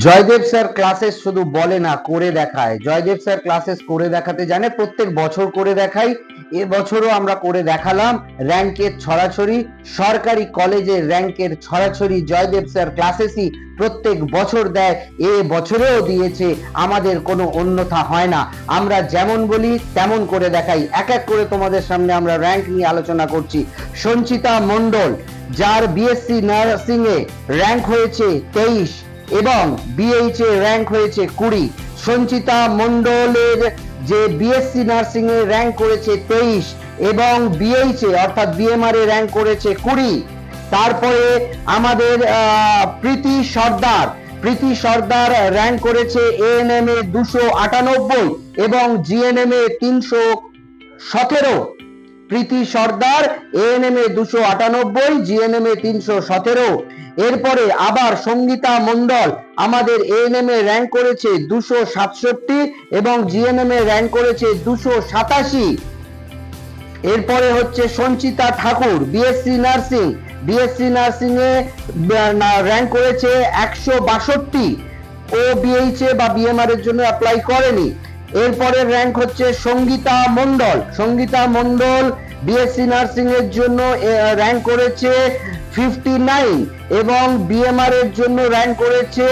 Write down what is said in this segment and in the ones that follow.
Joydeb sir classes শুধু বলে না, করে দেখায়। জয়দেব স্যার ক্লাসেস করে দেখাতে জানে, প্রত্যেক বছর করে দেখাই। এবছরও আমরা করে দেখালাম। র্যাঙ্কের ছড়াছড়ি, সরকারি কলেজের র্যাঙ্কের ছড়াছড়ি জয়দেব স্যার ক্লাসেসই প্রত্যেক বছর দেয়, এ বছরেও দিয়েছে। আমাদের কোনো অন্যথা হয় না, আমরা যেমন বলি তেমন করে দেখাই। এক এক করে তোমাদের সামনে আমরা র্যাঙ্ক নিয়ে আলোচনা করছি। সঞ্চিতা মণ্ডল, যার বিএসসি নার্সিং এ র্যাঙ্ক হয়েছে 23 এবং বিএইচ এ র্যাঙ্ক হয়েছে 20। সঞ্চিতা মণ্ডলের যে বিএসসি নার্সিং এ র্যাঙ্ক করেছে 23 এবং বিএইচ এ অর্থাৎ বিএমআর এ র্যাঙ্ক করেছে 20। তারপরে আমাদের প্রীতি সর্দার র্যাঙ্ক করেছে এএনএম এ 298 এবং জিএনএম এ 317। প্রীতি সর্দার এএনএম এ 298, জিএনএম এ 317। এরপরে আবার সঙ্গীতা মণ্ডল আমাদের এএনএম এ র্যাঙ্ক করেছে 267 এবং জিএনএম এ র্যাঙ্ক করেছে 287। এরপরে হচ্ছে সঞ্চিতা ঠাকুর, বিএসসি নার্সিং এ র্যাঙ্ক করেছে 162। ও বিএইচ এ বা বিএমআর এর জন্য অ্যাপ্লাই করেনি। এরপরে র্যাঙ্ক হচ্ছে সঙ্গীতা মণ্ডল বিএসসি নার্সিং এর জন্য র্যাঙ্ক করেছে 59 এবং বিএমআর এর জন্য র্যাঙ্ক করেছে,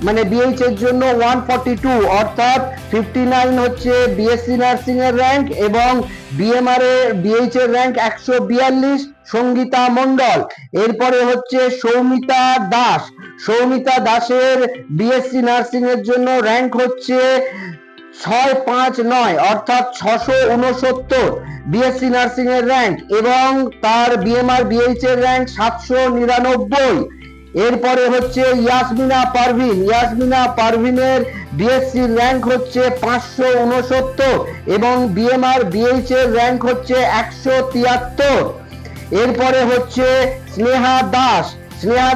মানে বিএইচ এর জন্য 142, অর্থাৎ 59 হচ্ছে বিএসসি নার্সিং এর র্যাঙ্ক এবং বিএইচ এর র্যাঙ্ক 142। সঙ্গীতা মণ্ডল। এরপরে হচ্ছে সৌমিতা দাসের বিএসসি নার্সিং এর জন্য র্যাঙ্ক হচ্ছে 659, অর্থাৎ 669 বিএসসি নার্সিং এর র্যাঙ্ক এবং তার বিএমআর বিএইচ এর র্যাঙ্ক 799। এরপরে হচ্ছে ইয়াসমিনা পারভিনের বিএসসি র্যাঙ্ক হচ্ছে 569 এবং বিএমআর বিএইচ এর র্যাঙ্ক হচ্ছে 173। এরপরে হচ্ছে স্নেহা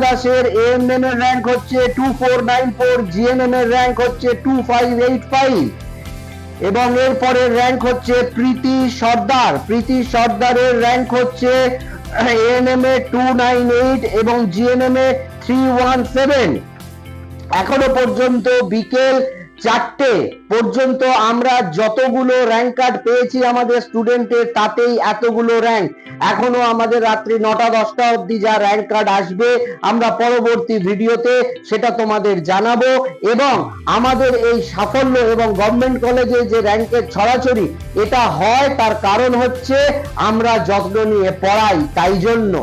দাসের এএনএম এর র্যাঙ্ক হচ্ছে 2494, জিএনএম এর র্যাঙ্ক হচ্ছে 2585 এবং এরপরে র্যাঙ্ক হচ্ছে প্রীতি সর্দারের র্যাঙ্ক হচ্ছে এএনএম এ 298 এবং জিএনএম এ 317। এখনো পর্যন্ত বিকেল 4টে পর্যন্ত আমরা যতগুলো র্যাঙ্ক কার্ড পেয়েছি আমাদের স্টুডেন্টের, তাতেই এতগুলো র্যাঙ্ক। এখনো আমাদের রাত্রি 9টা-10টা অবধি যা র্যাঙ্ক কার্ড আসবে আমরা পরবর্তী ভিডিওতে সেটা তোমাদের জানাবো। এবং আমাদের এই সাফল্য এবং গভর্নমেন্ট কলেজে যে র্যাঙ্কের ছড়াছড়ি এটা হয়, তার কারণ হচ্ছে আমরা যত্ন নিয়ে পড়াই, তাই জন্য।